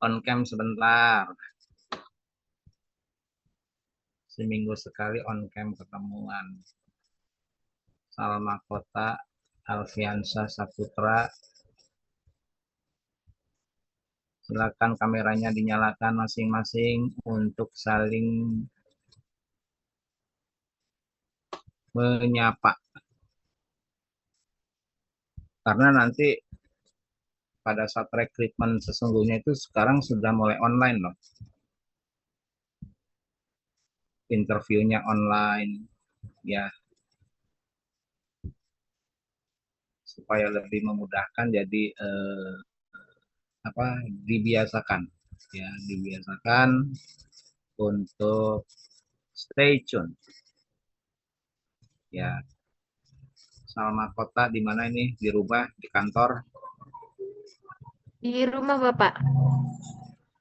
On cam sebentar. Seminggu sekali on cam ketemuan. Salma Kota, Alfiansa Saputra. Silakan kameranya dinyalakan masing-masing untuk saling menyapa. Karena nanti pada saat rekrutmen sesungguhnya itu sekarang sudah mulai online loh. Interviewnya online, ya, supaya lebih memudahkan. Jadi dibiasakan, ya, dibiasakan untuk stay tune, ya. Salma Kota di mana ini? Dirubah di kantor? Di rumah Bapak.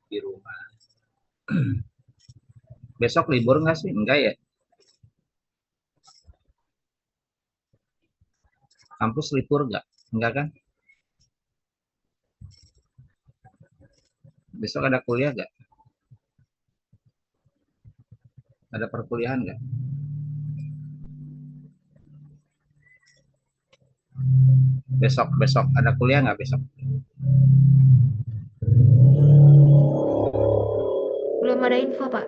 Di rumah. Besok libur nggak sih? Enggak ya? Kampus libur nggak? Enggak kan? Besok ada kuliah nggak? Ada perkuliahan nggak? Besok ada kuliah nggak besok? Belum ada info Pak.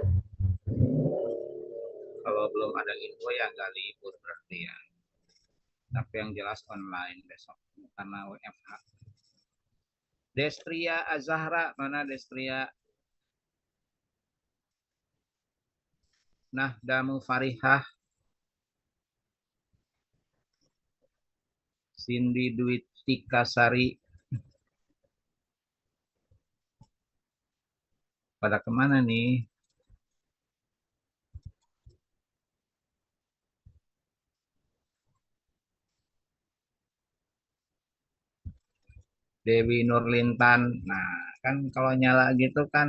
Kalau belum ada info ya nggak libur berarti ya. Tapi yang jelas online besok karena WFH. Destria Azahra, mana Destria? Nahdamu Farihah, Cindy Dwi Tikasari. Pada kemana nih? Dewi Nurlintan. Nah, kan kalau nyala gitu kan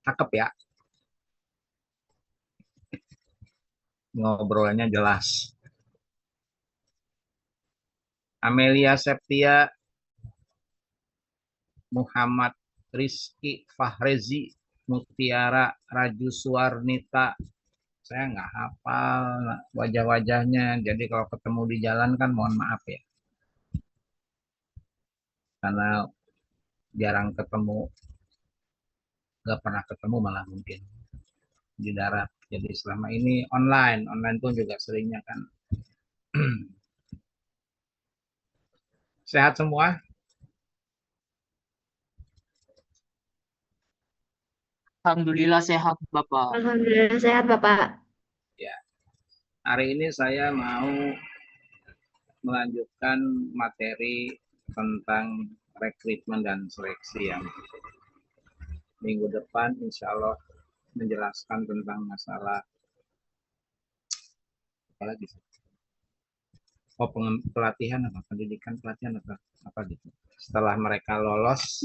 cakep ya. Ngobrolnya jelas. Amelia Septia, Muhammad Rizky Fahrezi, Mutiara Raju Suwarnita. Saya nggak hafal wajah-wajahnya. Jadi kalau ketemu di jalan kan mohon maaf ya. Karena jarang ketemu, nggak pernah ketemu malah mungkin di darat. Jadi selama ini online pun juga seringnya kan. Sehat semua? Alhamdulillah sehat Bapak. Alhamdulillah sehat Bapak. Ya. Hari ini saya mau melanjutkan materi tentang rekrutmen dan seleksi yang minggu depan insya Allah menjelaskan tentang masalah apa lagi? Oh, pelatihan apa? Pendidikan pelatihan apa gitu. Setelah mereka lolos,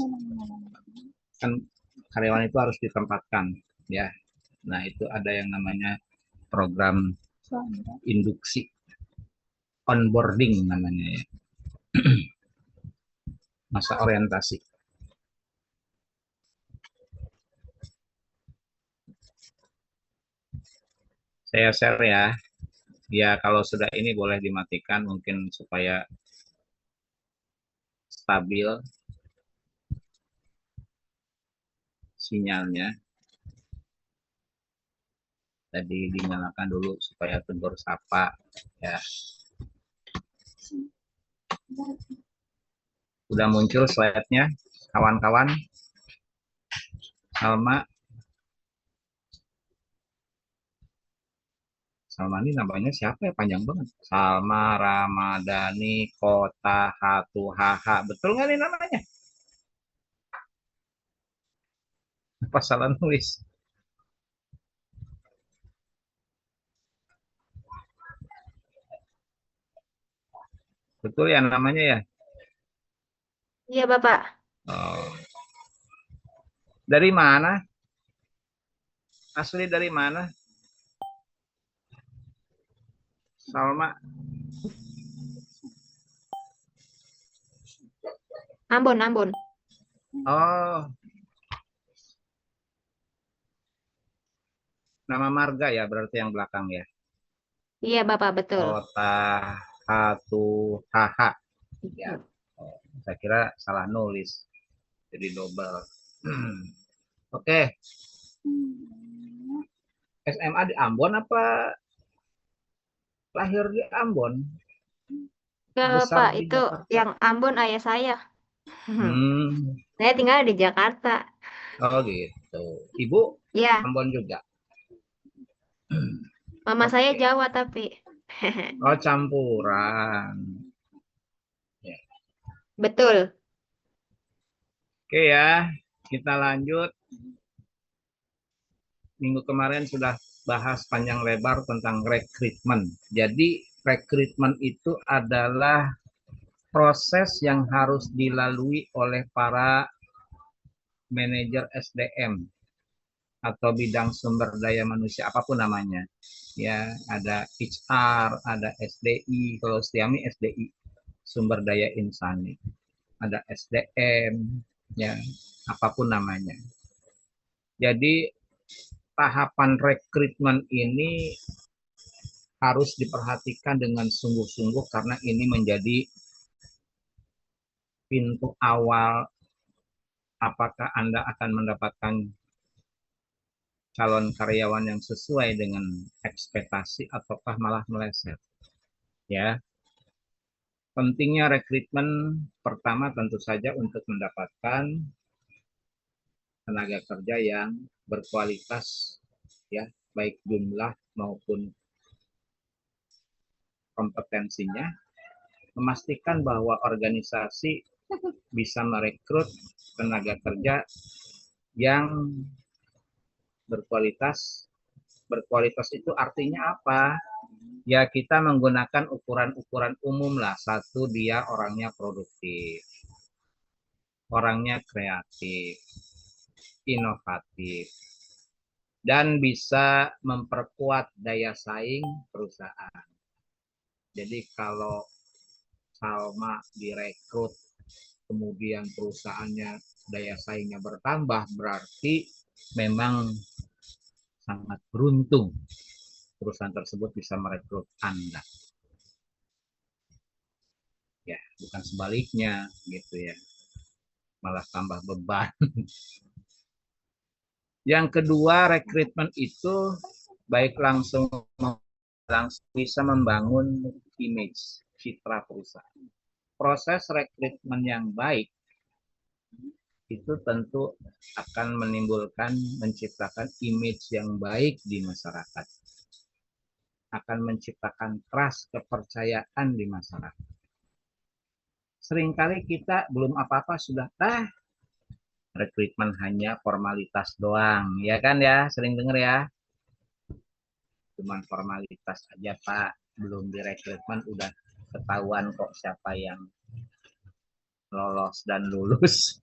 kan karyawan itu harus ditempatkan, ya. Nah, itu ada yang namanya program induksi, onboarding namanya ya. Masa orientasi. Saya share ya. Ya, kalau sudah ini boleh dimatikan mungkin supaya stabil sinyalnya. Tadi dinyalakan dulu supaya tegur sapa ya. Udah muncul slide-nya kawan-kawan. Salma ini namanya siapa ya, panjang banget. Salma Ramadhani Kota Hatu Haha. Betul nggak nih namanya? Apa salah nulis? Betul ya namanya ya? Iya Bapak. Oh. Dari mana? Asli dari mana? Salma. Ambon, Ambon. Oh, Nama marga ya berarti yang belakang ya. Iya, Bapak, betul. Kota Hatu HH. Ya. Oh, saya kira salah nulis. Jadi double. Oke, SMA di Ambon apa lahir di Ambon? Enggak, Besar Bapak, di itu Jakarta. yang Ambon ayah saya. Hmm, Saya tinggal di Jakarta. oh gitu. Ibu Ya, Ambon juga. mama saya Oke. Jawa tapi. Oh, campuran. Ya. Betul. Oke ya, kita lanjut. Minggu kemarin sudah bahas panjang lebar tentang rekrutmen. Jadi, rekrutmen itu adalah proses yang harus dilalui oleh para manajer SDM atau bidang sumber daya manusia apapun namanya. Ya, ada HR, ada SDI, kalau Setiami SDI, sumber daya insani. Ada SDM, ya, apapun namanya. Jadi tahapan rekrutmen ini harus diperhatikan dengan sungguh-sungguh karena ini menjadi pintu awal apakah Anda akan mendapatkan calon karyawan yang sesuai dengan ekspektasi ataukah malah meleset. Ya, pentingnya rekrutmen pertama tentu saja untuk mendapatkan tenaga kerja yang berkualitas, ya, baik jumlah maupun kompetensinya, memastikan bahwa organisasi bisa merekrut tenaga kerja yang berkualitas. Berkualitas itu artinya apa? Ya kita menggunakan ukuran-ukuran umum lah. Satu, dia orangnya produktif, orangnya kreatif, inovatif, dan bisa memperkuat daya saing perusahaan. Jadi kalau Salma direkrut, kemudian perusahaannya daya saingnya bertambah, berarti memang sangat beruntung perusahaan tersebut bisa merekrut Anda. Ya, bukan sebaliknya gitu ya. Malah tambah beban. Yang kedua, rekrutmen itu baik langsung bisa membangun image citra perusahaan. Proses rekrutmen yang baik itu tentu akan menimbulkan, menciptakan image yang baik di masyarakat. Akan menciptakan trust, kepercayaan di masyarakat. Seringkali kita belum apa-apa sudah, rekrutmen hanya formalitas doang. Ya kan ya, sering dengar ya. Cuman formalitas aja Pak, belum direkrutmen udah ketahuan kok siapa yang lolos dan lulus.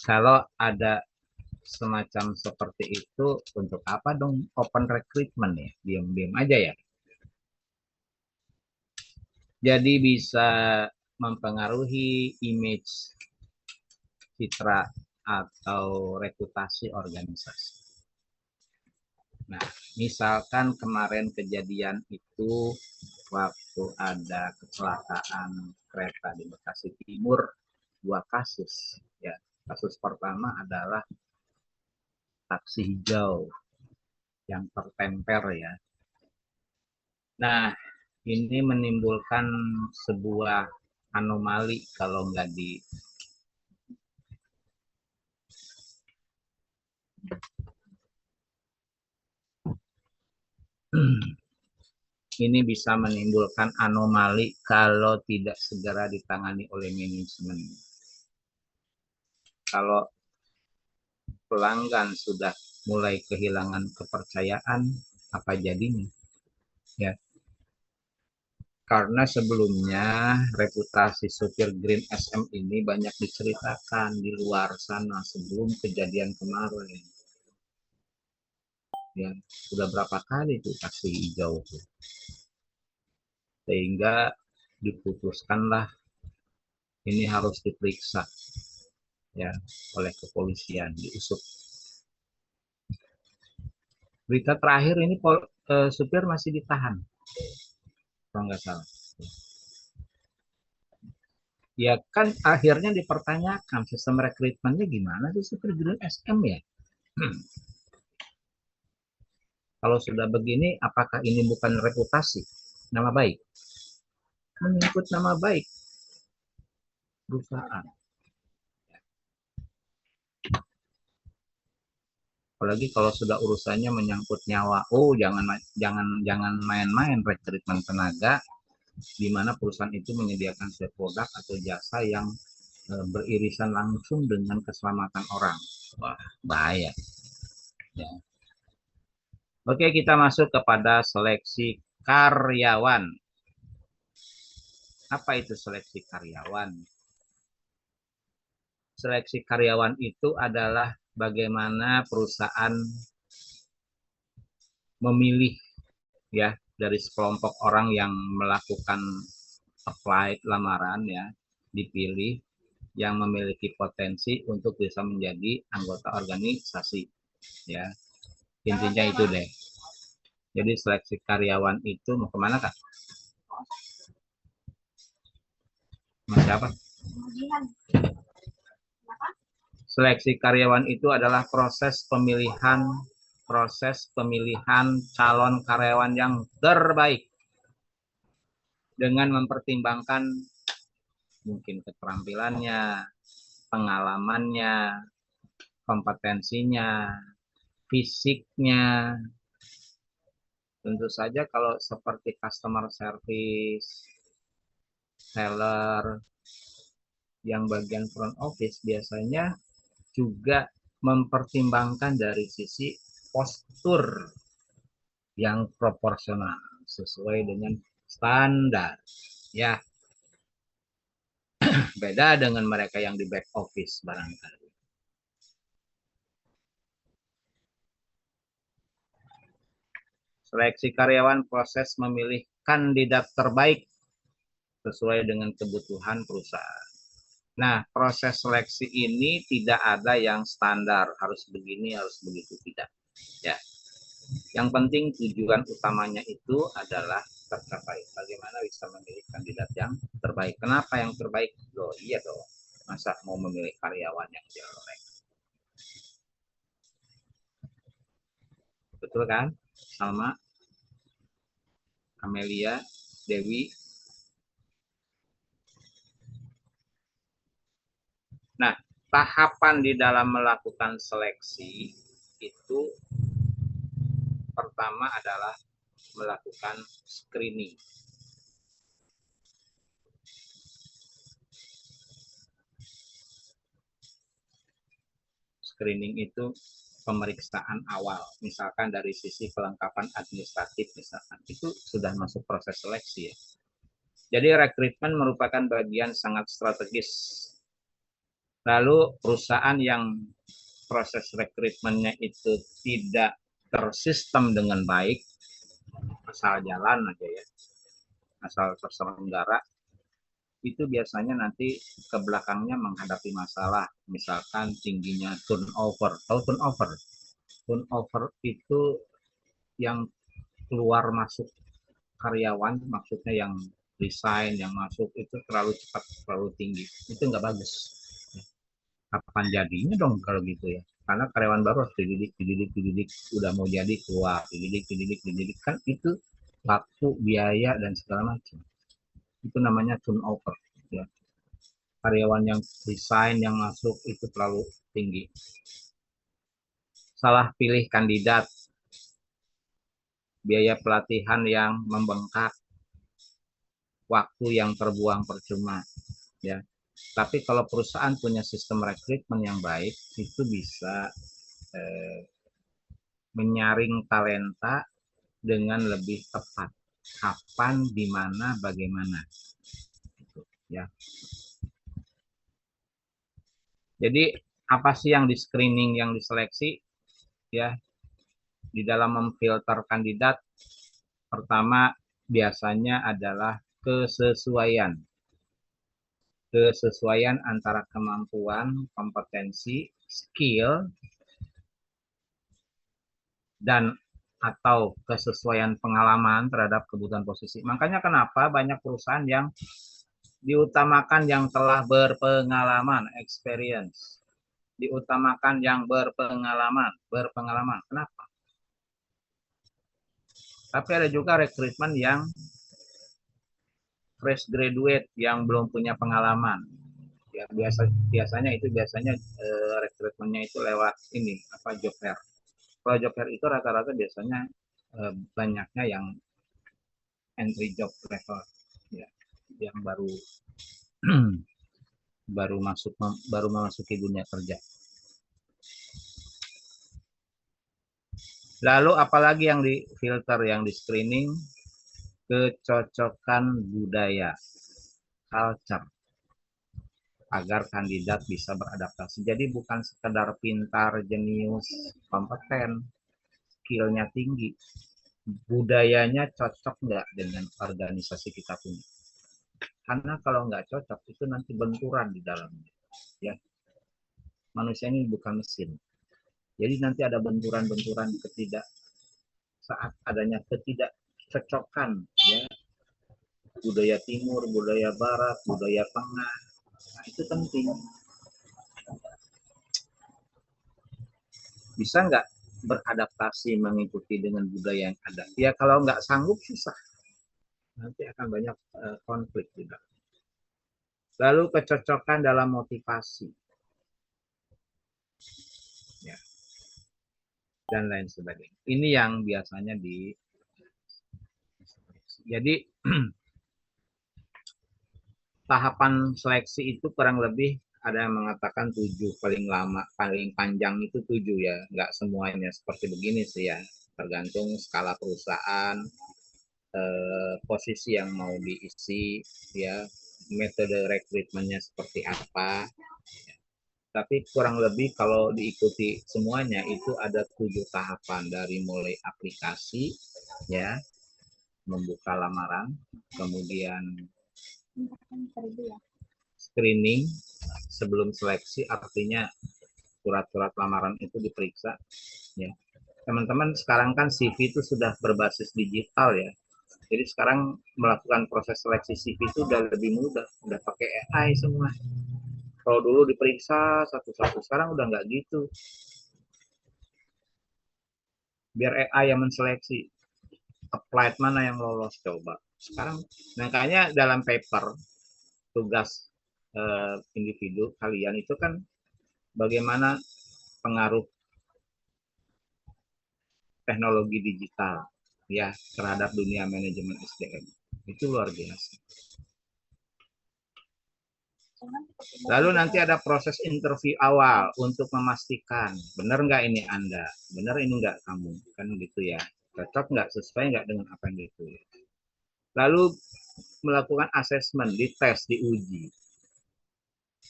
Kalau ada semacam seperti itu, untuk apa dong open recruitment ya? Diam-diam aja ya. Jadi bisa mempengaruhi image, citra, atau reputasi organisasi. Nah, misalkan kemarin kejadian itu waktu ada kecelakaan kereta di Bekasi Timur, 2 kasus. Ya, kasus pertama adalah taksi hijau yang tertemper ya. Nah, ini menimbulkan sebuah anomali kalau nggak di ini bisa menimbulkan anomali kalau tidak segera ditangani oleh manajemen. Kalau pelanggan sudah mulai kehilangan kepercayaan, apa jadinya? Ya, karena sebelumnya reputasi supir Green SM ini banyak diceritakan di luar sana sebelum kejadian kemarin. Ya, sudah berapa kali tuh taksi hijau tuh. Sehingga diputuskanlah ini harus diperiksa. ya oleh kepolisian, diusut. Berita terakhir ini supir masih ditahan, kalau nggak salah. Ya kan akhirnya dipertanyakan sistem rekrutmennya gimana sih supir Green SM ya? Kalau sudah begini, apakah ini bukan reputasi, nama baik? Menyangkut nama baik perusahaan. Apalagi kalau sudah urusannya menyangkut nyawa. Oh, jangan main-main rekrutmen tenaga di mana perusahaan itu menyediakan suatu produk atau jasa yang beririsan langsung dengan keselamatan orang. Wah, bahaya. Ya. Oke, kita masuk kepada seleksi karyawan. Apa itu seleksi karyawan? Seleksi karyawan itu adalah bagaimana perusahaan memilih ya dari sekelompok orang yang melakukan apply lamaran ya, dipilih yang memiliki potensi untuk bisa menjadi anggota organisasi ya. Intinya itu deh. Jadi seleksi karyawan itu mau kemana Kak? Mas siapa? Seleksi karyawan itu adalah proses pemilihan calon karyawan yang terbaik dengan mempertimbangkan mungkin keterampilannya, pengalamannya, kompetensinya, fisiknya. Tentu saja kalau seperti customer service, seller, yang bagian front office biasanya juga mempertimbangkan dari sisi postur yang proporsional sesuai dengan standar. Ya, beda dengan mereka yang di back office barangkali. Seleksi karyawan proses memilih kandidat terbaik sesuai dengan kebutuhan perusahaan. Nah, proses seleksi ini tidak ada yang standar, harus begini, harus begitu, tidak. Ya. Yang penting tujuan utamanya itu adalah tercapai. Bagaimana bisa memilih kandidat yang terbaik. Kenapa yang terbaik? Loh, iya dong. Masa mau memilih karyawan yang jelek? Betul kan? Salma, Amelia, Dewi. Nah, tahapan di dalam melakukan seleksi itu pertama adalah melakukan screening. Screening itu pemeriksaan awal, misalkan dari sisi kelengkapan administratif misalkan, itu sudah masuk proses seleksi ya. Jadi rekrutmen merupakan bagian sangat strategis. Lalu perusahaan yang proses rekrutmennya itu tidak tersistem dengan baik, asal jalan aja ya, asal terselenggara, itu biasanya nanti ke belakangnya menghadapi masalah, misalkan tingginya turnover. Tahu turnover? Turnover itu yang keluar masuk karyawan, maksudnya yang resign, yang masuk itu terlalu cepat, terlalu tinggi. Itu nggak bagus. Kapan jadinya dong kalau gitu ya? Karena karyawan baru harus dididik, udah mau jadi keluar, dididik, kan itu waktu, biaya, dan segala macam. Itu namanya turnover. Ya. Karyawan yang resign, yang masuk itu terlalu tinggi. Salah pilih kandidat, biaya pelatihan yang membengkak, waktu yang terbuang percuma. Ya. Tapi kalau perusahaan punya sistem rekrutmen yang baik, itu bisa menyaring talenta dengan lebih tepat. Kapan, di mana, bagaimana. Ya. Jadi apa sih yang di screening, yang diseleksi? Ya, di dalam memfilter kandidat, pertama biasanya adalah kesesuaian. kesesuaian antara kemampuan, kompetensi, skill, dan atau kesesuaian pengalaman terhadap kebutuhan posisi. Makanya kenapa banyak perusahaan yang diutamakan yang telah berpengalaman, experience. Diutamakan yang berpengalaman. Kenapa? Tapi ada juga rekrutmen yang fresh graduate yang belum punya pengalaman. Ya, biasanya rekrutmennya itu lewat ini job fair. Kalau job fair itu rata-rata biasanya banyaknya yang entry job level, ya, yang baru memasuki dunia kerja. Lalu apalagi yang di-filter, yang di-screening? Kecocokan budaya, culture, agar kandidat bisa beradaptasi. Jadi bukan sekedar pintar, jenius, kompeten, skillnya tinggi. Budayanya cocok nggak dengan organisasi kita punya. Karena kalau nggak cocok, itu nanti benturan di dalamnya. Ya. Manusia ini bukan mesin. Jadi nanti ada benturan-benturan saat adanya ketidakcocokan, ya, budaya timur, budaya barat, budaya tengah. Nah, itu penting. Bisa nggak beradaptasi mengikuti dengan budaya yang ada? Ya kalau nggak sanggup susah. Nanti akan banyak konflik juga. Lalu kecocokan dalam motivasi. Ya. Dan lain sebagainya. Ini yang biasanya jadi tahapan seleksi itu kurang lebih ada yang mengatakan 7, paling lama, paling panjang itu 7 ya. Nggak semuanya seperti begini sih ya. Tergantung skala perusahaan, posisi yang mau diisi, ya, metode rekrutmennya seperti apa. Tapi kurang lebih kalau diikuti semuanya itu ada 7 tahapan, dari mulai aplikasi, ya, membuka lamaran, kemudian screening sebelum seleksi, artinya surat-surat lamaran itu diperiksa, ya. Teman-teman sekarang kan CV itu sudah berbasis digital ya. Jadi sekarang melakukan proses seleksi CV itu udah lebih mudah, udah pakai AI semua. Kalau dulu diperiksa satu-satu, sekarang udah nggak gitu. Biar AI yang menseleksi applied mana yang lolos coba. Sekarang makanya dalam paper tugas individu kalian itu kan bagaimana pengaruh teknologi digital ya terhadap dunia manajemen SDM. Itu luar biasa. Lalu nanti ada proses interview awal untuk memastikan benar nggak ini Anda, benar ini nggak kamu, kan gitu ya. Cocok nggak, sesuai nggak dengan apa yang ditulis. Lalu melakukan asesmen, dites, diuji,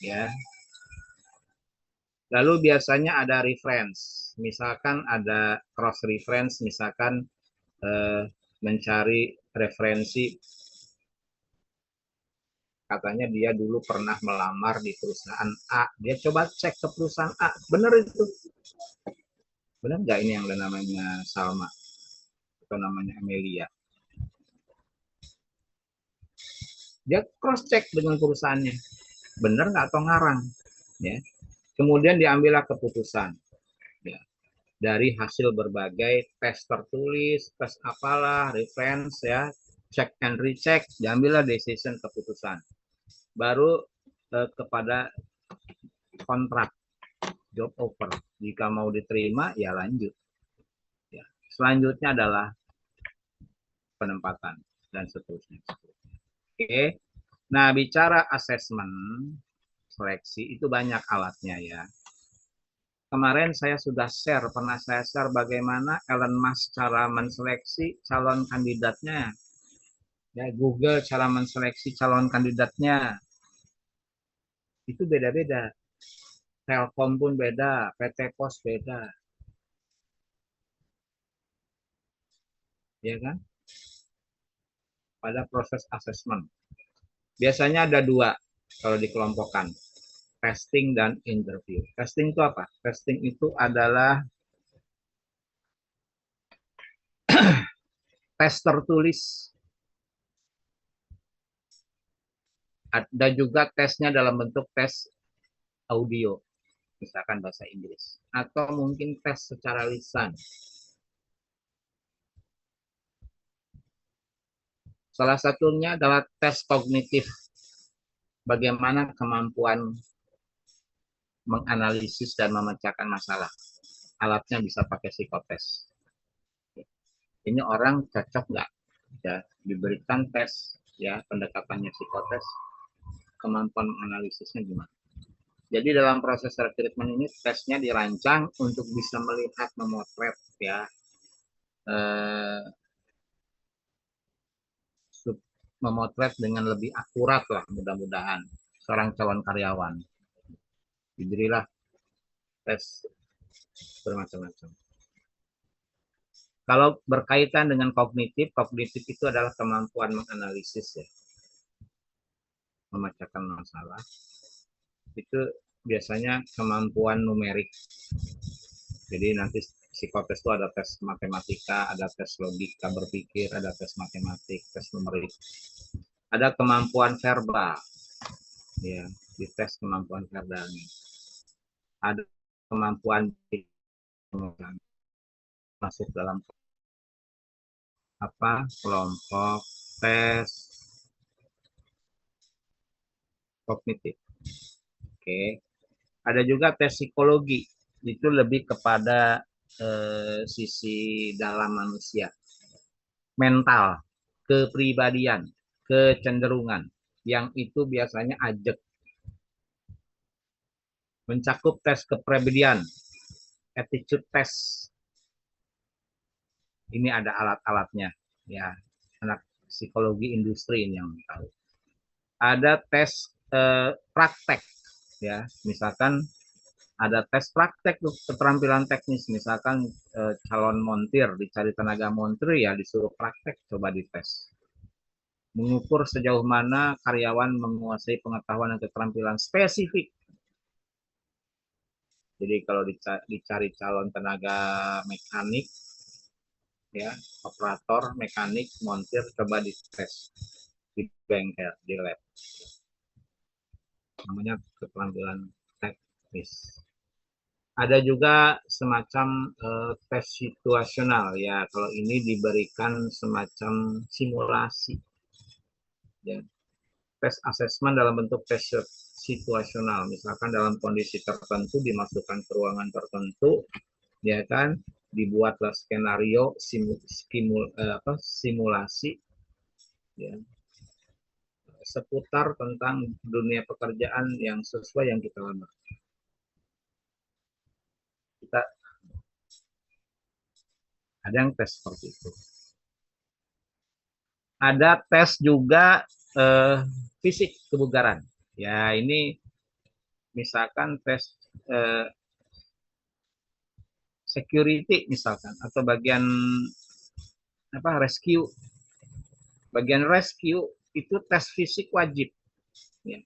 ya. Lalu biasanya ada reference, misalkan ada cross reference, misalkan mencari referensi, katanya dia dulu pernah melamar di perusahaan A, dia coba cek ke perusahaan A, benar itu, benar nggak ini yang namanya Salma atau namanya Amelia, dia cross check dengan perusahaannya, benar nggak atau ngarang, ya. Kemudian diambillah keputusan, ya, dari hasil berbagai tes tertulis, tes apalah, reference, ya, check and recheck, diambillah decision, keputusan. Baru kepada kontrak, job offer. Jika mau diterima, ya lanjut. Ya. Selanjutnya adalah penempatan dan seterusnya. Oke. Nah, bicara asesmen seleksi itu banyak alatnya ya. Kemarin saya sudah pernah saya share bagaimana Elon Musk cara menseleksi calon kandidatnya. Ya, Google cara menseleksi calon kandidatnya. Itu beda-beda. Telkom pun beda, PT Pos beda. Ya kan? Pada proses asesmen. Biasanya ada 2. kalau dikelompokkan. Testing dan interview. Testing itu apa? Testing itu adalah tes tertulis. Ada juga tesnya dalam bentuk tes audio, misalkan bahasa Inggris. Atau mungkin tes secara lisan. Salah satunya adalah tes kognitif. Bagaimana kemampuan menganalisis dan memecahkan masalah. Alatnya bisa pakai psikotes. Ini orang cocok nggak ya diberikan tes ya pendekatannya psikotes, kemampuan menganalisisnya gimana. Jadi dalam proses rekrutmen ini tesnya dirancang untuk bisa melihat memotret ya memotret dengan lebih akurat lah mudah-mudahan seorang calon karyawan. Diberilah tes bermacam-macam. Kalau berkaitan dengan kognitif, kognitif itu adalah kemampuan menganalisis ya, memecahkan masalah. Itu biasanya kemampuan numerik. Jadi nanti psikotes itu ada tes matematika, ada tes logika berpikir, ada tes matematik, tes numerik. Ada kemampuan verbal, ya, dites kemampuan verbalnya. Ada kemampuan masuk dalam kelompok tes kognitif. Oke. Ada juga tes psikologi, itu lebih kepada sisi dalam manusia, mental, kepribadian, kecenderungan, yang itu biasanya ajek. Mencakup tes kepribadian, attitude test. Ini ada alat-alatnya, ya. Anak psikologi industri ini yang tahu. Ada tes praktek, ya. Misalkan ada tes praktek tuh keterampilan teknis, misalkan calon montir dicari tenaga montir ya disuruh praktek, coba dites. Mengukur sejauh mana karyawan menguasai pengetahuan dan keterampilan spesifik. Jadi kalau dicari calon tenaga mekanik, ya operator, mekanik, montir, coba dites di bengkel, di lab. Namanya keterampilan teknis. Ada juga semacam tes situasional ya. Kalau ini diberikan semacam simulasi. Ya. Tes asesmen dalam bentuk tes situasional. Misalkan dalam kondisi tertentu dimasukkan ke ruangan tertentu, ya kan, dibuatlah skenario simulasi ya, seputar tentang dunia pekerjaan yang sesuai yang kita lamar. Kita ada yang tes seperti itu. Ada tes juga fisik kebugaran. Ya ini misalkan tes security misalkan atau bagian rescue. Bagian rescue itu tes fisik wajib. Ya.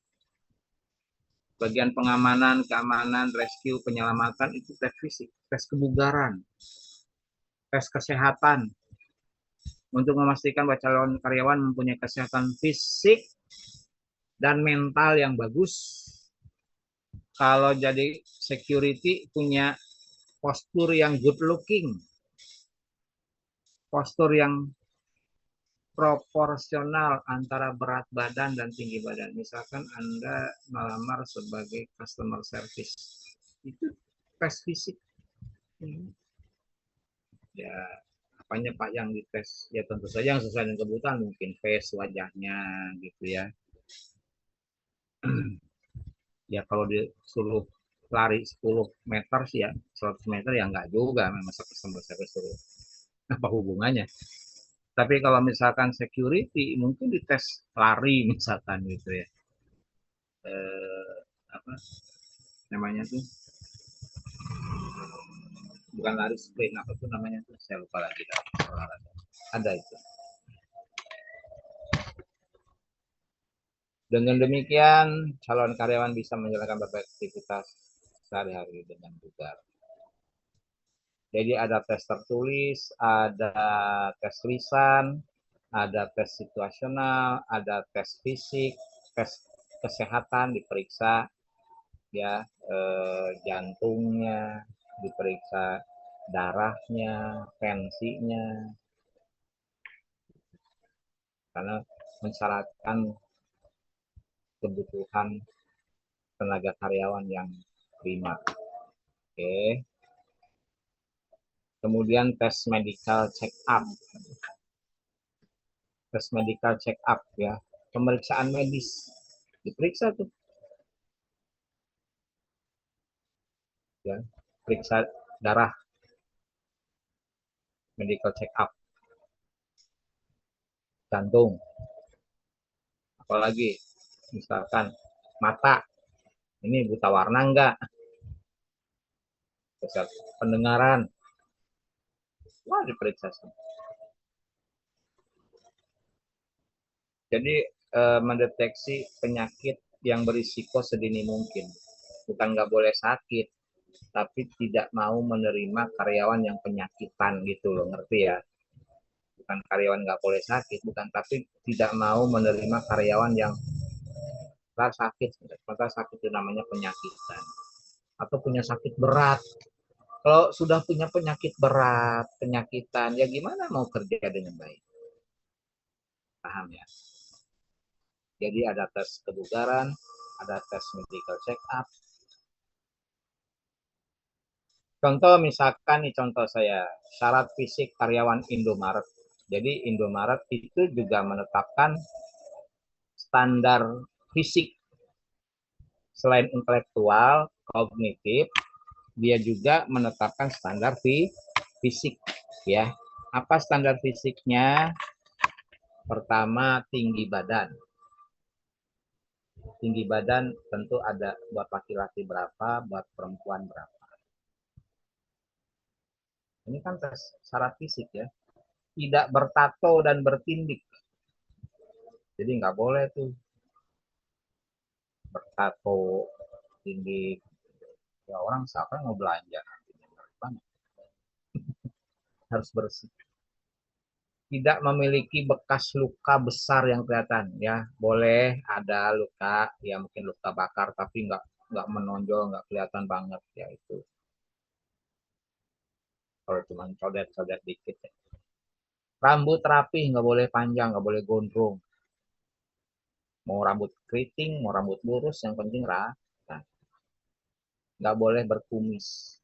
Bagian pengamanan, keamanan, rescue, penyelamatan itu tes fisik, tes kebugaran, tes kesehatan. Untuk memastikan bahwa calon karyawan mempunyai kesehatan fisik dan mental yang bagus. Kalau jadi security punya postur yang good looking, postur yang proporsional antara berat badan dan tinggi badan. Misalkan Anda melamar sebagai customer service, itu tes fisik. Ya, apanya Pak yang dites? Ya tentu saja yang sesuai dengan kebutuhan, mungkin face wajahnya gitu ya. Ya kalau disuruh lari 10 meter sih ya, 100 meter ya enggak juga, memang customer service suruh. Apa hubungannya? Tapi kalau misalkan security mungkin dites lari misalkan gitu ya. Apa namanya tuh? Bukan lari sprint, apa tuh namanya tuh? Saya lupa lagi. Ada itu. Dengan demikian, calon karyawan bisa menjalankan berbagai aktivitas sehari-hari dengan bugar. Jadi ada tes tertulis, ada tes lisan, ada tes situasional, ada tes fisik, tes kesehatan diperiksa, ya, jantungnya diperiksa, darahnya, tensinya, karena mensyaratkan kebutuhan tenaga karyawan yang prima. Oke. Kemudian tes medical check up. Tes medical check up ya. Pemeriksaan medis. Diperiksa tuh. Ya. Periksa darah. Medical check up. Jantung. Apalagi misalkan mata. Ini buta warna enggak? Terus pendengaran. Wah, diperiksa semua. Jadi mendeteksi penyakit yang berisiko sedini mungkin. Bukan nggak boleh sakit, tapi tidak mau menerima karyawan yang penyakitan gitu loh, ngerti ya? Bukan karyawan nggak boleh sakit, bukan, tapi tidak mau menerima karyawan yang sakit, maka sakit itu namanya penyakitan. Atau punya sakit berat. Kalau sudah punya penyakit berat, penyakitan, ya gimana mau kerja dengan baik? Paham ya? Jadi ada tes kebugaran, ada tes medical check up. Contoh misalkan nih, contoh saya, syarat fisik karyawan Indomaret. Jadi Indomaret itu juga menetapkan standar fisik. Selain intelektual, kognitif, dia juga menetapkan standar fisik ya. Apa standar fisiknya? Pertama, tinggi badan. Tinggi badan tentu ada buat laki-laki berapa, buat perempuan berapa. Ini kan tes syarat fisik ya. Tidak bertato dan bertindik. Jadi nggak boleh tuh bertato, tindik. Ya orang siapa yang mau belanja? Harus bersih. Tidak memiliki bekas luka besar yang kelihatan ya, boleh ada luka ya, mungkin luka bakar tapi nggak menonjol, nggak kelihatan banget ya, itu kalau cuma codet-codet dikit ya. Rambut rapi, nggak boleh panjang, nggak boleh gondrong, mau rambut keriting mau rambut lurus yang penting rata. Nggak boleh berkumis.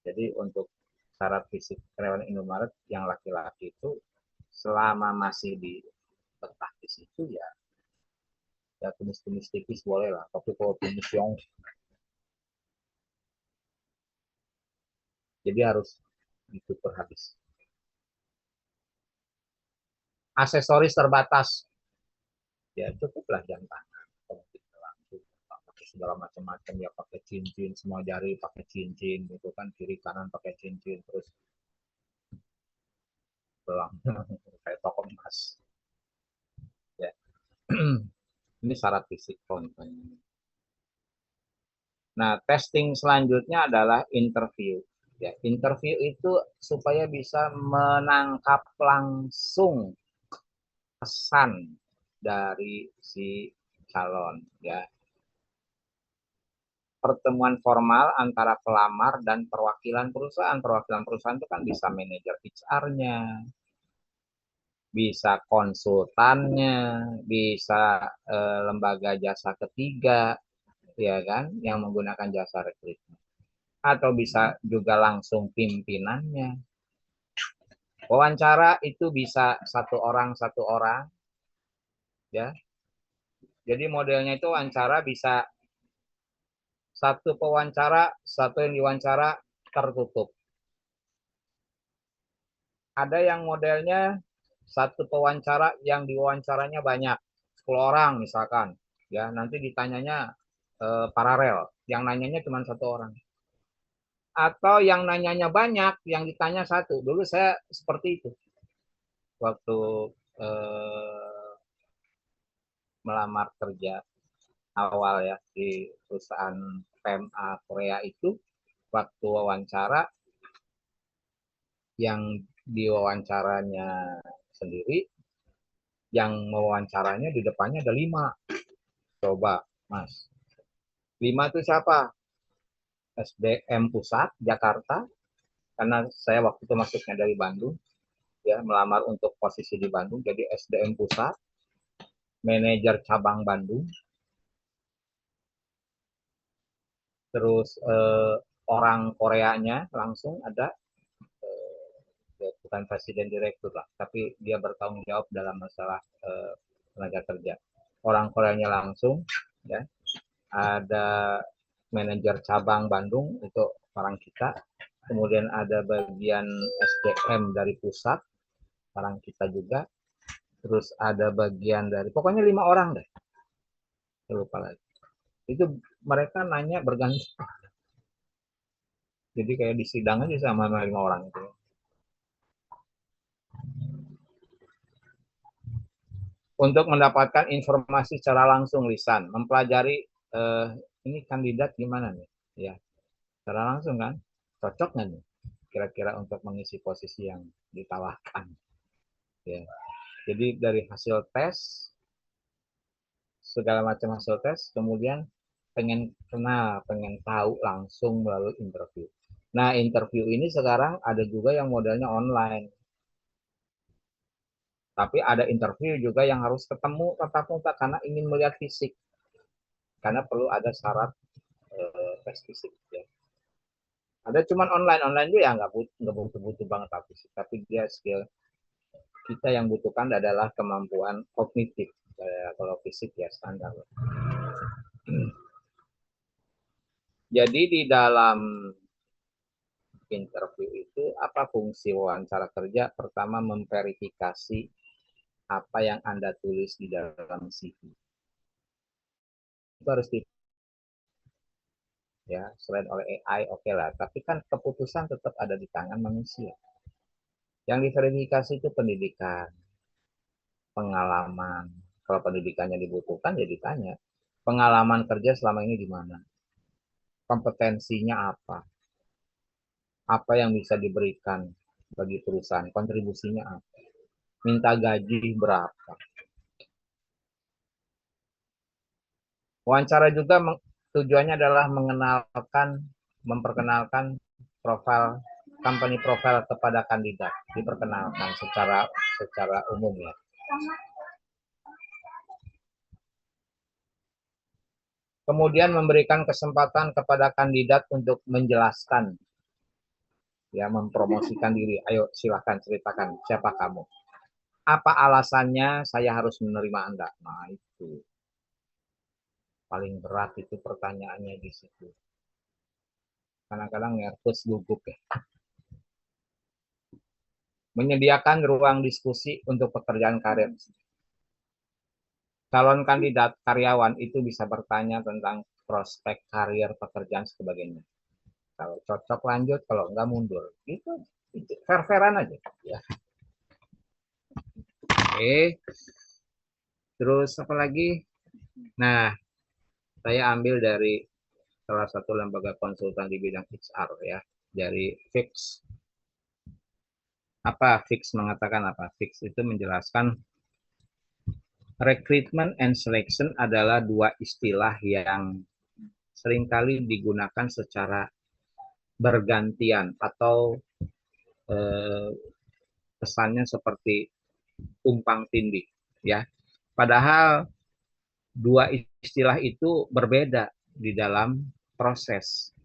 Jadi untuk syarat fisik karyawan Indomaret yang laki-laki itu selama masih di betah di situ ya, ya tumis-tumis tipis boleh lah, tapi kalau tumis yang jadi harus dicukur habis. Aksesoris terbatas, ya cukuplah jam tangan, kalau kita langsung pakai segala macam-macam ya, pakai cincin semua jari, pakai cincin gitu kan, kiri kanan pakai cincin, terus belang kayak toko emas ya. Ini syarat fisik kontennya. Nah, testing selanjutnya adalah interview. Ya, interview itu supaya bisa menangkap langsung pesan dari si calon ya. Pertemuan formal antara pelamar dan perwakilan perusahaan. Perwakilan perusahaan itu kan bisa manajer HR-nya, bisa konsultannya, bisa lembaga jasa ketiga, ya kan, yang menggunakan jasa rekrutmen. Atau bisa juga langsung pimpinannya. Wawancara itu bisa satu orang, ya. Jadi modelnya itu wawancara bisa satu pewawancara, satu yang diwawancara tertutup. Ada yang modelnya satu pewawancara yang diwawancaranya banyak, 10 orang misalkan, ya nanti ditanyanya paralel, yang nanyanya cuma satu orang. Atau yang nanyanya banyak, yang ditanya satu. Dulu saya seperti itu waktu melamar kerja awal ya di perusahaan PMA Korea itu, waktu wawancara, yang diwawancaranya sendiri, yang mewawancaranya di depannya ada 5. Coba, Mas. 5 itu siapa? SDM Pusat, Jakarta, karena saya waktu itu masuknya dari Bandung, ya, melamar untuk posisi di Bandung, jadi SDM Pusat, manajer cabang Bandung, terus orang Koreanya langsung ada, ya, bukan presiden direktur lah, tapi dia bertanggung jawab dalam masalah tenaga kerja. Orang Koreanya langsung, ya, ada manajer cabang Bandung untuk orang kita, kemudian ada bagian SDM dari pusat, orang kita juga, terus ada bagian dari, pokoknya 5 orang deh, saya lupa lagi. Itu mereka nanya berganti, jadi kayak di sidang aja sama 5 orang itu. Untuk mendapatkan informasi secara langsung, lisan, mempelajari ini kandidat gimana nih, ya, secara langsung kan, cocok nggak nih kira-kira untuk mengisi posisi yang ditawarkan, ya. Jadi dari hasil tes, segala macam hasil tes, kemudian pengen kenal, pengen tahu langsung melalui interview. Nah, interview ini sekarang ada juga yang modelnya online. Tapi ada interview juga yang harus ketemu tatap muka karena ingin melihat fisik. Karena perlu ada syarat tes fisik. Ya. Ada cuman online juga ya nggak butuh banget fisik. Tapi dia skill, kita yang butuhkan adalah kemampuan kognitif. Kalau fisik ya standar. Jadi di dalam interview itu apa fungsi wawancara kerja? Pertama, memverifikasi apa yang Anda tulis di dalam CV. Itu harus ya, selain oleh AI, oke lah, tapi kan keputusan tetap ada di tangan manusia. Yang diverifikasi itu pendidikan, pengalaman. Kalau pendidikannya dibutuhkan, ya ditanya. Pengalaman kerja selama ini di mana? Kompetensinya apa? Apa yang bisa diberikan bagi perusahaan? Kontribusinya apa? Minta gaji berapa? Wawancara juga tujuannya adalah memperkenalkan profil, company profile kepada kandidat, diperkenalkan secara umum ya. Kemudian memberikan kesempatan kepada kandidat untuk menjelaskan, ya, mempromosikan diri. Ayo silahkan ceritakan siapa kamu. Apa alasannya saya harus menerima Anda? Nah itu paling berat itu pertanyaannya di situ. Kadang-kadang nervous, gugup ya. Menyediakan ruang diskusi untuk pekerjaan karir. Calon kandidat karyawan itu bisa bertanya tentang prospek karir, pekerjaan, sebagainya. Kalau cocok lanjut, kalau enggak mundur. Itu fair-fairan aja. Ya. Oke. Terus apa lagi? Nah, saya ambil dari salah satu lembaga konsultan di bidang HR ya, dari Fix. Apa Fix mengatakan apa? Fix itu menjelaskan recruitment and selection adalah 2 istilah yang seringkali digunakan secara bergantian atau pesannya seperti tumpang tindih ya. Padahal 2 istilah itu berbeda di dalam proses.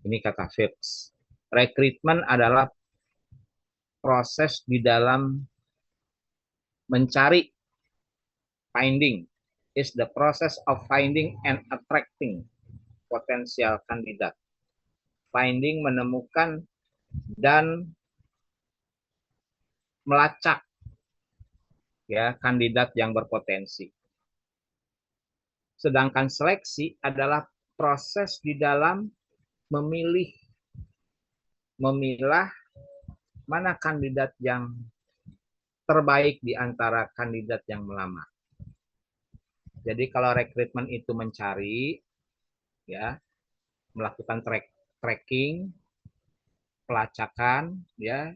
Ini kata Fitz. Rekrutmen adalah proses di dalam mencari, finding is the process of finding and attracting potensial kandidat. Finding menemukan dan melacak ya kandidat yang berpotensi. Sedangkan seleksi adalah proses di dalam memilah mana kandidat yang terbaik di antara kandidat yang melamar. Jadi kalau rekrutmen itu mencari, ya, melakukan tracking, pelacakan, ya,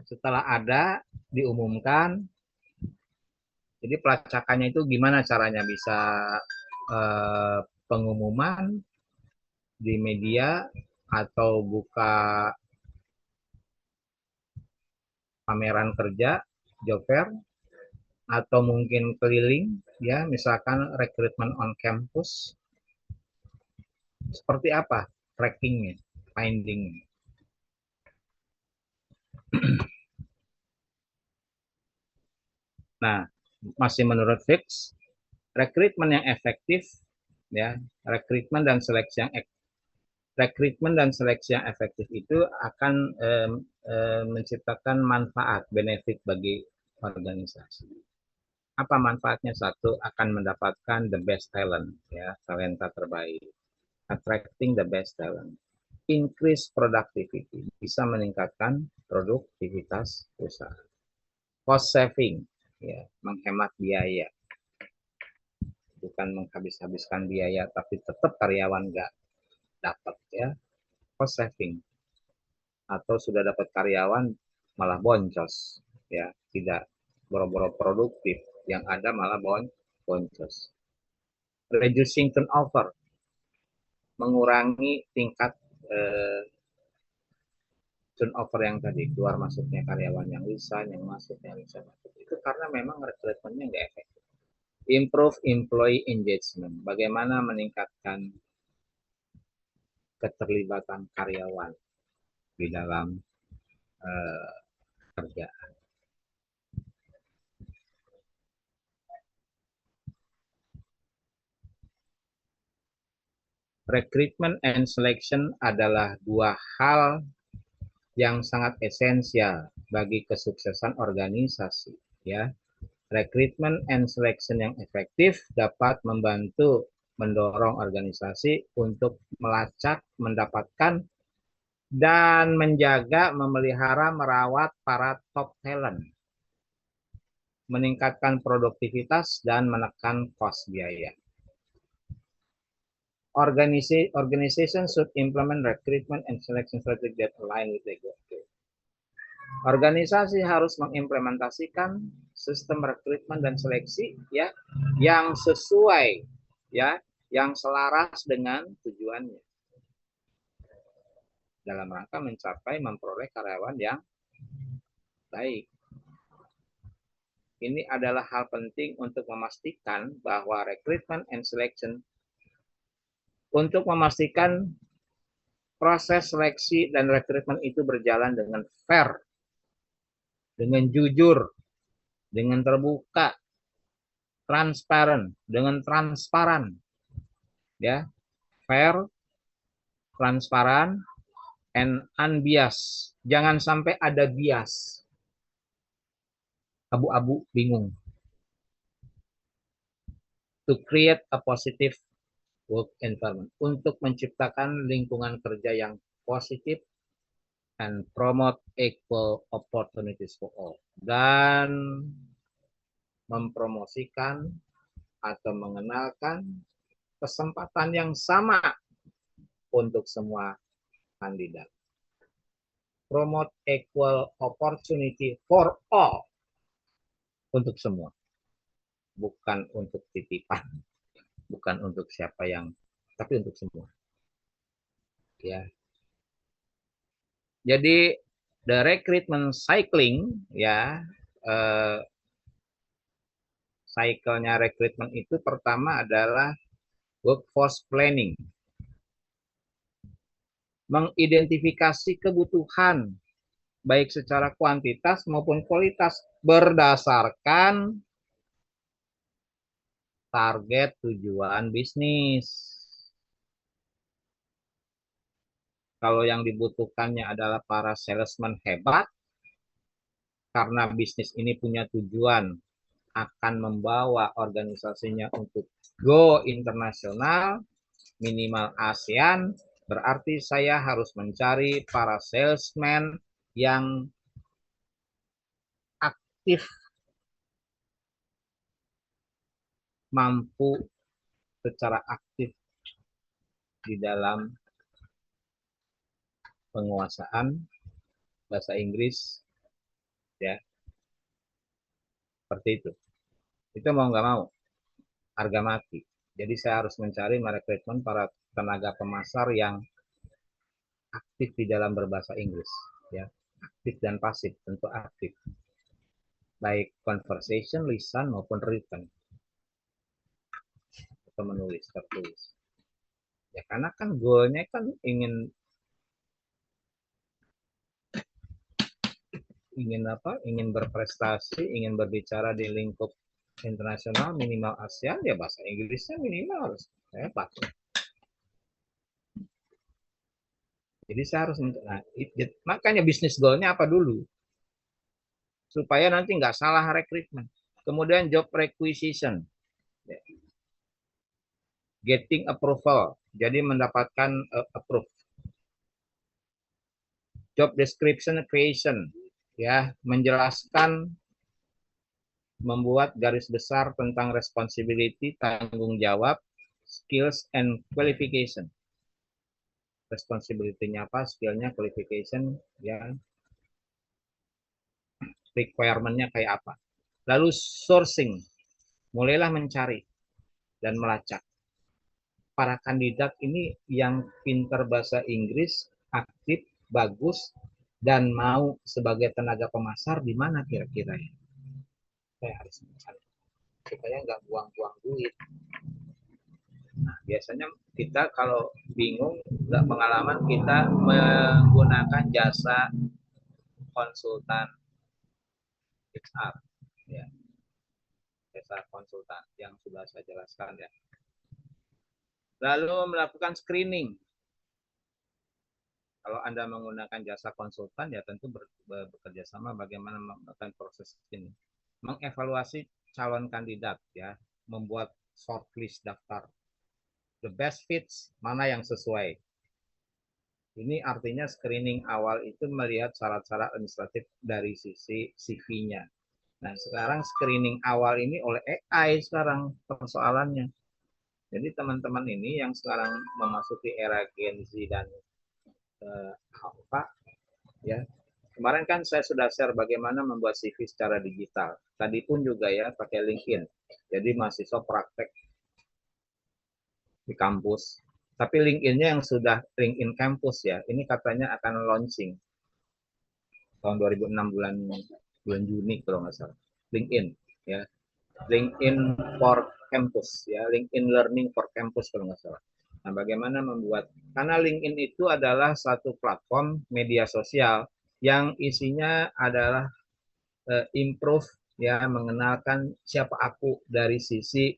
setelah ada diumumkan. Jadi pelacakannya itu gimana caranya? Bisa pengumuman di media atau buka pameran kerja, job fair, atau mungkin keliling, ya, misalkan rekrutmen on campus. Seperti apa trackingnya, findingnya? Nah, masih menurut Fix, rekrutmen yang efektif, ya, rekrutmen dan seleksi yang efektif itu akan menciptakan manfaat, benefit bagi organisasi. Apa manfaatnya? Satu, akan mendapatkan the best talent, ya, talenta terbaik. Attracting the best talent. Increase productivity, bisa meningkatkan produktivitas perusahaan. Cost saving, ya, menghemat biaya. Bukan menghabis-habiskan biaya, tapi tetap karyawan nggak dapat, ya. Cost saving. Atau sudah dapat karyawan malah boncos, ya, tidak boro-boro produktif, yang ada malah boncos. Reducing turnover, mengurangi tingkat turnover yang tadi, keluar masuknya karyawan yang bisa masuk. Itu karena memang rekrutmennya nggak efektif. Improve employee engagement, bagaimana meningkatkan keterlibatan karyawan di dalam kerja. Recruitment and selection adalah dua hal yang sangat esensial bagi kesuksesan organisasi, ya. Recruitment and selection yang efektif dapat membantu mendorong organisasi untuk melacak, mendapatkan, dan menjaga, memelihara, merawat para top talent, meningkatkan produktivitas, dan menekan kos biaya. Organization should implement recruitment and selection strategy that align with the goal. Organisasi harus mengimplementasikan sistem rekrutmen dan seleksi, ya, yang sesuai, ya, yang selaras dengan tujuannya, dalam rangka mencapai memperoleh karyawan yang baik. Ini adalah hal penting untuk memastikan bahwa recruitment and selection, untuk memastikan proses seleksi dan rekrutmen itu berjalan dengan fair, dengan jujur, dengan terbuka, dengan transparan, ya, fair, transparan, and unbiased. Jangan sampai ada bias, abu-abu, bingung. To create a positive work environment, untuk menciptakan lingkungan kerja yang positif and promote equal opportunities for all, dan mempromosikan atau mengenalkan kesempatan yang sama untuk semua kandidat. Promote equal opportunity for all, untuk semua, bukan untuk titipan, bukan untuk siapa yang, tapi untuk semua, ya. Jadi the recruitment cycling, ya, cycle-nya rekrutmen itu pertama adalah workforce planning, mengidentifikasi kebutuhan baik secara kuantitas maupun kualitas berdasarkan target tujuan bisnis. Kalau yang dibutuhkannya adalah para salesman hebat, karena bisnis ini punya tujuan akan membawa organisasinya untuk go internasional, minimal ASEAN, berarti saya harus mencari para salesman yang aktif mampu secara aktif di dalam penguasaan bahasa Inggris, ya, seperti itu. Itu mau nggak mau, harga mati. Jadi saya harus mencari merekrutmen para tenaga pemasar yang aktif di dalam berbahasa Inggris, ya, aktif dan pasif, tentu aktif, baik conversation, lisan maupun written, atau menulis, tertulis. Ya karena kan goalnya kan ingin apa? Ingin berprestasi, ingin berbicara di lingkup internasional minimal ASEAN, ya bahasa Inggrisnya minimal harus hebat. Jadi saya harus makanya bisnis goalnya apa dulu? Supaya nanti nggak salah rekrutmen. Kemudian job requisition. Getting approval. Jadi mendapatkan approve. Job description creation. Ya, menjelaskan, membuat garis besar tentang responsibility, tanggung jawab, skills and qualification. Responsibility-nya apa, skill-nya, qualification, ya, requirement-nya kayak apa. Lalu sourcing, mulailah mencari dan melacak. Para kandidat ini yang pintar bahasa Inggris, aktif, bagus, dan mau sebagai tenaga pemasar di mana kira-kira ya? Saya harus mencari supaya nggak buang-buang duit. Nah, biasanya kita kalau bingung, nggak pengalaman, kita menggunakan jasa konsultan HR, ya, jasa konsultan yang sudah saya jelaskan ya. Lalu melakukan screening. Kalau Anda menggunakan jasa konsultan, ya tentu bekerja sama bagaimana melakukan proses ini. Mengevaluasi calon kandidat, ya, membuat shortlist daftar. The best fits, mana yang sesuai. Ini artinya screening awal itu melihat syarat-syarat administratif dari sisi CV-nya. Nah, sekarang screening awal ini oleh AI sekarang persoalannya. Jadi teman-teman ini yang sekarang memasuki era Gen Z dan apa, ya. Kemarin kan saya sudah share bagaimana membuat CV secara digital. Tadi pun juga ya pakai LinkedIn. Jadi mahasiswa praktek di kampus. Tapi LinkedIn-nya yang sudah LinkedIn kampus ya, ini katanya akan launching tahun 2006 bulan Juni kalau nggak salah. LinkedIn ya, LinkedIn for campus ya, LinkedIn Learning for campus kalau nggak salah. Nah, bagaimana membuat, karena LinkedIn itu adalah satu platform media sosial yang isinya adalah improve ya, mengenalkan siapa aku dari sisi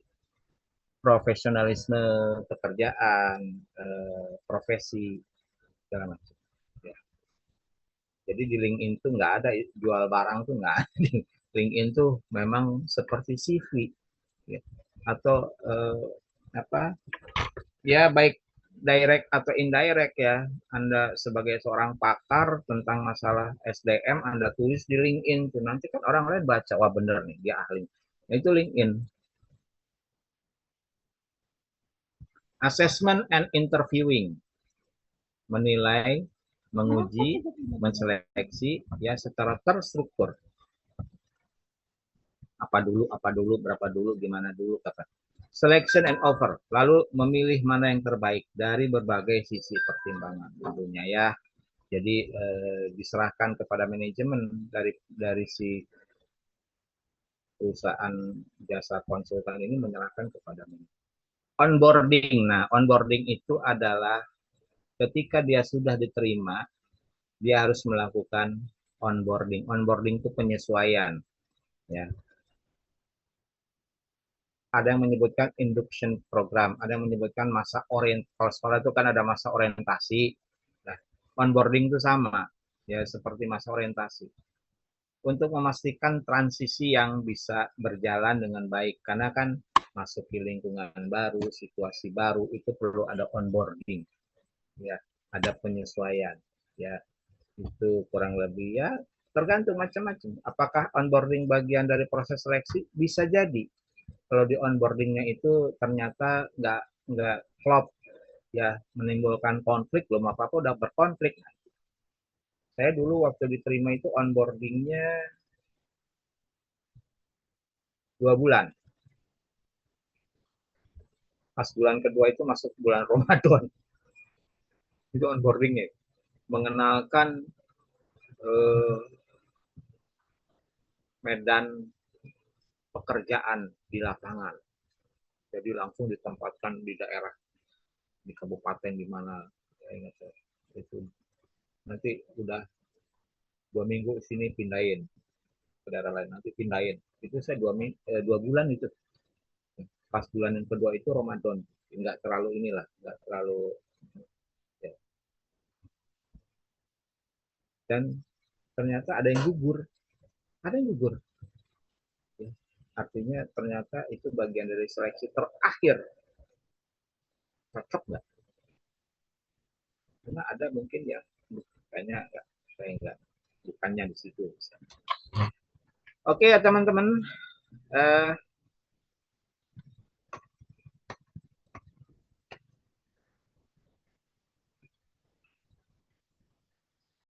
profesionalisme, pekerjaan, profesi, segala macam. Ya. Jadi di LinkedIn tuh nggak ada jual barang tuh nggak ada. LinkedIn tuh memang seperti CV, ya. Atau apa? Ya baik direct atau indirect ya. Anda sebagai seorang pakar tentang masalah SDM, Anda tulis di LinkedIn tuh, nanti kan orang lain baca, wah bener nih dia ahli. Nah, itu LinkedIn. Assessment and interviewing, menilai, menguji, menseleksi ya secara terstruktur. Apa dulu, berapa dulu, gimana dulu, kapan. Selection and offer, lalu memilih mana yang terbaik dari berbagai sisi pertimbangan tentunya ya. Jadi diserahkan kepada manajemen dari si perusahaan jasa konsultan ini, menyerahkan kepada manajemen. Onboarding, nah onboarding itu adalah ketika dia sudah diterima, dia harus melakukan onboarding. Onboarding itu penyesuaian, ya. Ada yang menyebutkan induction program, ada yang menyebutkan masa kalau sekolah itu kan ada masa orientasi. Nah, onboarding itu sama, ya seperti masa orientasi. Untuk memastikan transisi yang bisa berjalan dengan baik, karena kan masuk di lingkungan baru, situasi baru, itu perlu ada onboarding, ya, ada penyesuaian, ya. Itu kurang lebih ya, tergantung macam-macam. Apakah onboarding bagian dari proses seleksi? Bisa jadi. kalau di onboardingnya itu ternyata nggak klop, ya menimbulkan konflik, belum apa-apa udah berkonflik. Saya dulu waktu diterima itu onboardingnya 2 bulan. Pas bulan kedua itu masuk bulan Ramadan. Itu onboardingnya. Mengenalkan eh, medan pekerjaan di lapangan. Jadi langsung ditempatkan di daerah, di kabupaten di mana. Ya, ingat saya. Itu nanti udah 2 minggu sini pindahin ke daerah lain, nanti pindahin. Itu saya 2 bulan itu. Pas bulan yang kedua itu Ramadan, nggak terlalu inilah, nggak terlalu ya. Dan ternyata ada yang gugur, ada yang gugur. Ya. Artinya ternyata itu bagian dari seleksi terakhir. Cocok nggak? Karena ada mungkin ya kayaknya nggak, saya nggak, bukannya di situ. Oke ya teman-teman,